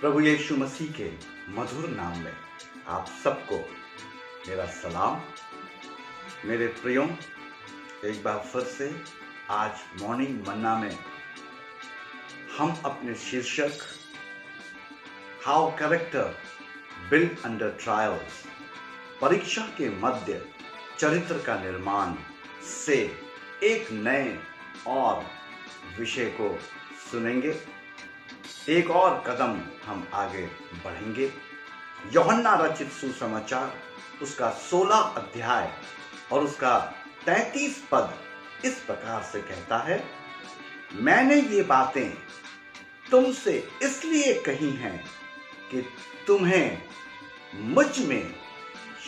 प्रभु यीशु मसीह के मधुर नाम में आप सबको मेरा सलाम। मेरे प्रियो, एक बार फिर से आज मॉर्निंग मन्ना में हम अपने शीर्षक how character build under trials, परीक्षा के मध्य चरित्र का निर्माण से एक नए और विषय को सुनेंगे। एक और कदम हम आगे बढ़ेंगे। यूहन्ना रचित सुसमाचार उसका 16 अध्याय और उसका 33 पद इस प्रकार से कहता है, मैंने ये बातें तुमसे इसलिए कही हैं कि तुम्हें मुझ में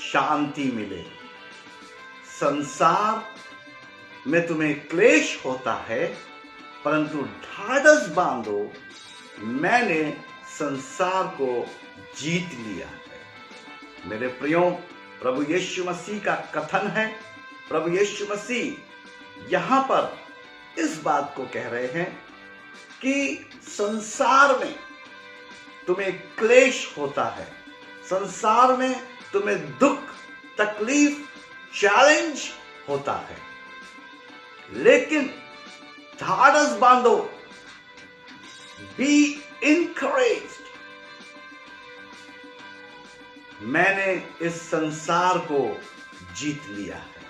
शांति मिले। संसार में तुम्हें क्लेश होता है, परंतु ढाढ़स बांधो, मैंने संसार को जीत लिया है। मेरे प्रियो, प्रभु यीशु मसीह का कथन है। प्रभु यीशु मसीह यहां पर इस बात को कह रहे हैं कि संसार में तुम्हें क्लेश होता है, संसार में तुम्हें दुख, तकलीफ, चैलेंज होता है, लेकिन ढाढ़स बांधो, बी इनकरेज्ड, मैंने इस संसार को जीत लिया है।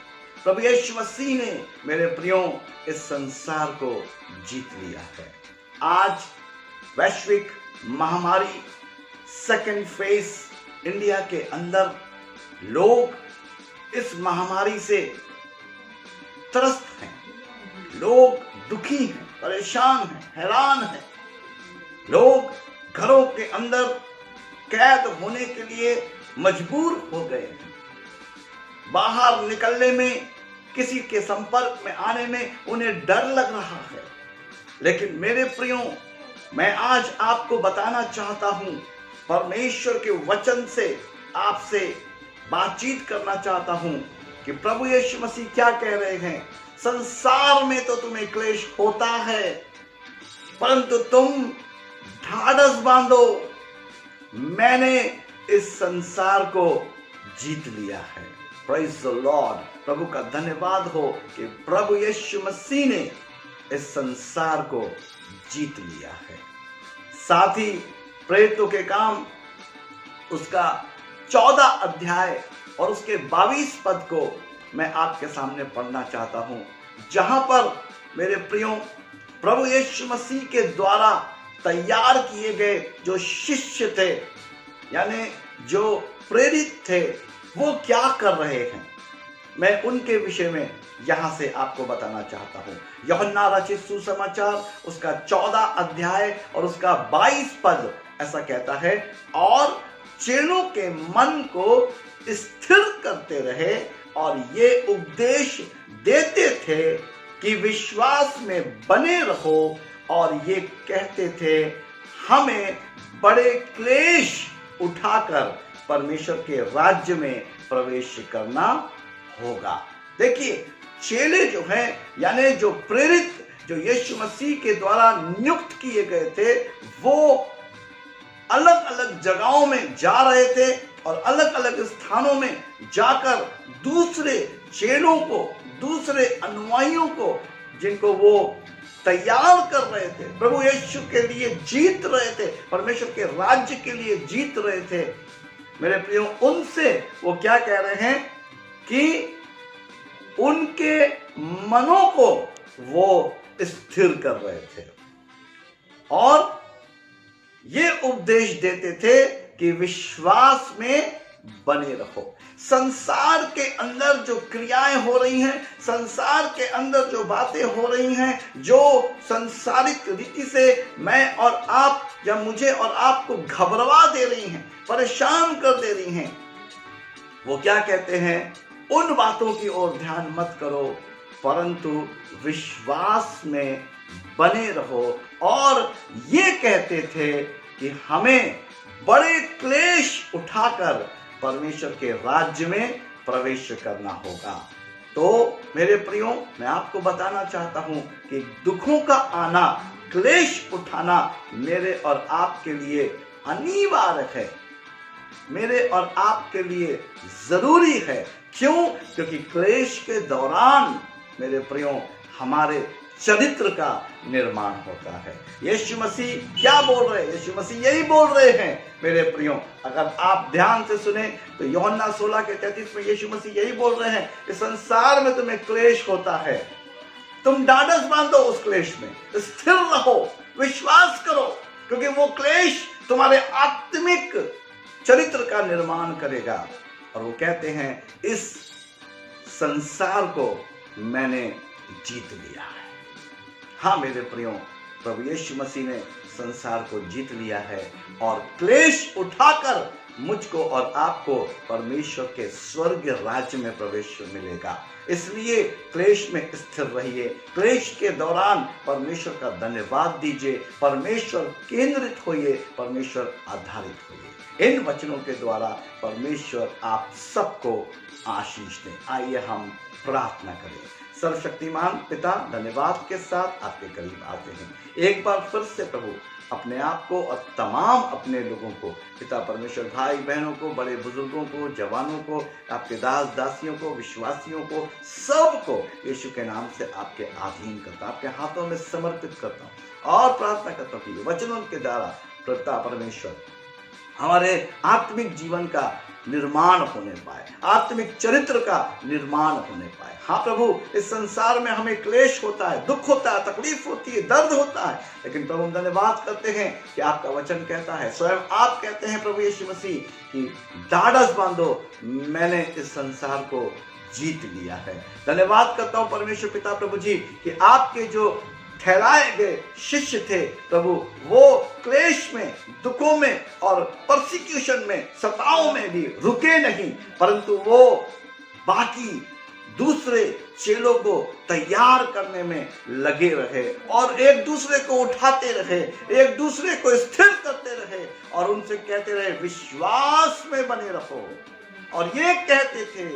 प्रभु यीशु मसीह ने, मेरे प्रियो, इस संसार को जीत लिया है। आज वैश्विक महामारी सेकेंड फेज इंडिया के अंदर लोग इस महामारी से त्रस्त हैं, लोग दुखी हैं, परेशान हैं, हैरान हैं। लोग घरों के अंदर कैद होने के लिए मजबूर हो गए हैं। बाहर निकलने में, किसी के संपर्क में आने में उन्हें डर लग रहा है। लेकिन मेरे प्रियो, मैं आज आपको बताना चाहता हूं, परमेश्वर के वचन से आपसे बातचीत करना चाहता हूं कि प्रभु यीशु मसीह क्या कह रहे हैं। संसार में तो तुम्हें क्लेश होता है, परंतु तुम ढाढ़स बांधो, मैंने इस संसार को जीत लिया है। Praise the Lord. प्रभु का धन्यवाद हो कि प्रभु यीशु मसीह ने इस संसार को जीत लिया है। साथ ही प्रेरितों के काम उसका 14 अध्याय और उसके 22 पद को मैं आपके सामने पढ़ना चाहता हूं, जहां पर मेरे प्रियो, प्रभु यीशु मसीह के द्वारा तैयार किए गए जो शिष्य थे, यानी जो प्रेरित थे, वो क्या कर रहे हैं, मैं उनके विषय में यहां से आपको बताना चाहता हूं। यूहन्ना रचित सुसमाचार उसका 14 अध्याय और उसका 22 पद ऐसा कहता है, और चेलों के मन को स्थिर करते रहे और ये उपदेश देते थे कि विश्वास में बने रहो, और ये कहते थे, हमें बड़े क्लेश उठाकर परमेश्वर के राज्य में प्रवेश करना होगा। देखिए, चेले जो हैं, यानी जो प्रेरित, जो यीशु मसीह के द्वारा नियुक्त किए गए थे, वो अलग अलग जगहों में जा रहे थे और अलग अलग स्थानों में जाकर दूसरे चेलों को, दूसरे अनुयायियों को, जिनको वो तैयार कर रहे थे, प्रभु यीशु के लिए जीत रहे थे, परमेश्वर के राज्य के लिए जीत रहे थे, मेरे प्रियो, उनसे वो क्या कह रहे हैं कि उनके मनों को वो स्थिर कर रहे थे और ये उपदेश देते थे कि विश्वास में बने रहो। संसार के अंदर जो क्रियाएं हो रही हैं, संसार के अंदर जो बातें हो रही हैं, जो संसारिक रीति से मैं और आप या मुझे और आपको घबरा दे रही हैं, परेशान कर दे रही हैं, वो क्या कहते हैं, उन बातों की ओर ध्यान मत करो, परंतु विश्वास में बने रहो। और ये कहते थे कि हमें बड़े क्लेश उठाकर परमेश्वर के राज्य में प्रवेश करना होगा। तो मेरे प्रियो, मैं आपको बताना चाहता हूं कि दुखों का आना, क्लेश उठाना मेरे और आपके लिए अनिवार्य है, मेरे और आपके लिए जरूरी है। क्यों? क्योंकि क्लेश के दौरान मेरे प्रियो हमारे चरित्र का निर्माण होता है। यीशु मसीह क्या बोल रहे हैं? यीशु मसीह यही बोल रहे हैं मेरे प्रियो, अगर आप ध्यान से सुने तो यूहन्ना 16:33 में यीशु मसीह यही बोल रहे हैं, इस संसार में तुम्हें क्लेश होता है, तुम ढाढ़स बांधो उस क्लेश में, स्थिर रहो, विश्वास करो, क्योंकि वो क्लेश तुम्हारे आत्मिक चरित्र का निर्माण करेगा। और वो कहते हैं, इस संसार को मैंने जीत लिया है। हाँ मेरे प्रियो, प्रभु यीशु मसीह ने संसार को जीत लिया है और क्लेश उठाकर मुझको और आपको परमेश्वर के स्वर्ग राज्य में प्रवेश मिलेगा। इसलिए क्लेश में स्थिर रहिए, क्लेश के दौरान परमेश्वर का धन्यवाद दीजिए, परमेश्वर केंद्रित होइए, परमेश्वर आधारित होइए। इन वचनों के द्वारा परमेश्वर आप सबको आशीष दे। आइए हम प्रार्थना करें। सर्वशक्तिमान पिता, धन्यवाद के साथ आपके करीब आते हैं। एक बार फिर से प्रभु अपने आप को और तमाम अपने लोगों को, पिता परमेश्वर, भाई बहनों को, बड़े बुजुर्गों को, जवानों को, आपके दास दासियों को, विश्वासियों को, सबको यीशु के नाम से आपके अधीन करता, आपके हाथों में समर्पित करता हूँ और प्रार्थना करता हूँ कि वचनों के द्वारा पिता परमेश्वर हमारे आत्मिक जीवन का निर्माण होने पाए, आत्मिक चरित्र का निर्माण होने पाए। हाँ प्रभु, इस संसार में हमें क्लेश होता है, दुख होता है, तकलीफ होती है, दर्द होता है, लेकिन प्रभु हम धन्यवाद करते हैं कि आपका वचन कहता है, स्वयं आप कहते हैं प्रभु यीशु मसीह कि ढाढ़स बांधो, मैंने इस संसार को जीत लिया है। धन्यवाद करता हूँ परमेश्वर पिता प्रभु जी कि आपके जो ठहराए गए शिष्य थे प्रभु, वो क्लेश में, दुखों में और परसिक्यूशन में, सताओं में भी रुके नहीं, परंतु वो बाकी दूसरे चेलों को तैयार करने में लगे रहे और एक दूसरे को उठाते रहे, एक दूसरे को स्थिर करते रहे और उनसे कहते रहे विश्वास में बने रहो। और ये कहते थे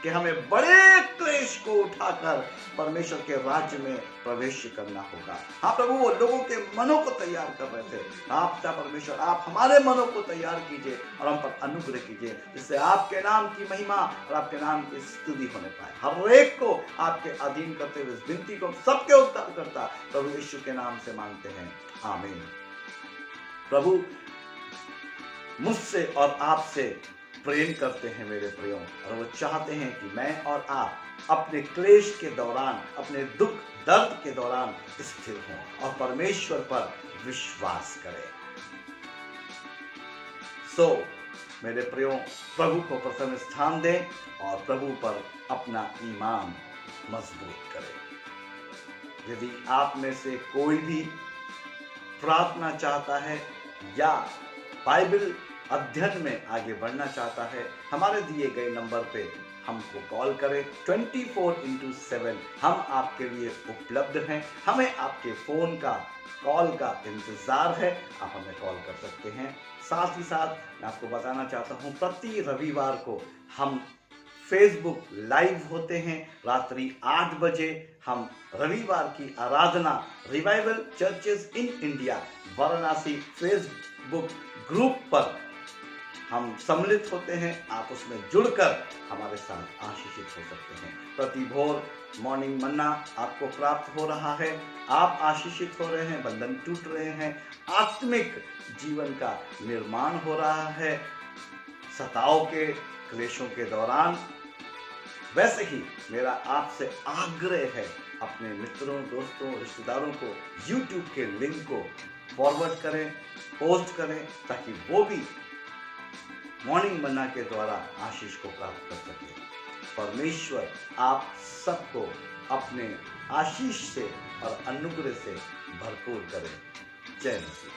कि हमें बड़े क्लेश को उठाकर परमेश्वर के राज्य में प्रवेश करना होगा। हाँ प्रभु, वो लोगों के मनों को तैयार कर रहे थे। आप पिता परमेश्वर, आप हमारे मनों को तैयार कीजिए और हम पर अनुग्रह कीजिए, जिससे आपके नाम की महिमा और आपके नाम की स्तुति होने पाए। हर एक को आपके अधीन करते हुए इस विनती को सबके उद्धार करता प्रभु यीशु के नाम से मांगते हैं, आमीन। प्रभु मुझसे और आपसे प्रेम करते हैं मेरे प्रियो, और वो चाहते हैं कि मैं और आप अपने क्लेश के दौरान, अपने दुख दर्द के दौरान स्थिर हों और परमेश्वर पर विश्वास करें। सो मेरे प्रियो, प्रभु को प्रथम स्थान दें और प्रभु पर अपना ईमान मजबूत करें। यदि आप में से कोई भी प्रार्थना चाहता है या बाइबल अध्ययन में आगे बढ़ना चाहता है, हमारे दिए गए नंबर पे हमको कॉल करें। 24/7 हम आपके लिए उपलब्ध हैं। हमें आपके फोन का, कॉल का इंतजार है। आप हमें कॉल कर सकते हैं। साथ ही साथ मैं आपको बताना चाहता हूँ, प्रति रविवार को हम फेसबुक लाइव होते हैं रात्रि 8 बजे। हम रविवार की आराधना revival churches in India Varanasi Facebook group पर हम सम्मिलित होते हैं। आप उसमें जुड़कर हमारे साथ आशीषित हो सकते हैं। प्रति भोर मॉर्निंग मन्ना आपको प्राप्त हो रहा है, आप आशीषित हो रहे हैं, बंधन टूट रहे हैं, आत्मिक जीवन का निर्माण हो रहा है सताओं के, क्लेशों के दौरान। वैसे ही मेरा आपसे आग्रह है, अपने मित्रों, दोस्तों, रिश्तेदारों को YouTube के लिंक को फॉरवर्ड करें, पोस्ट करें, ताकि वो भी मॉर्निंग मन्ना के द्वारा आशीष को प्राप्त कर सके। परमेश्वर आप सबको अपने आशीष से और अनुग्रह से भरपूर करें। जय मसीह।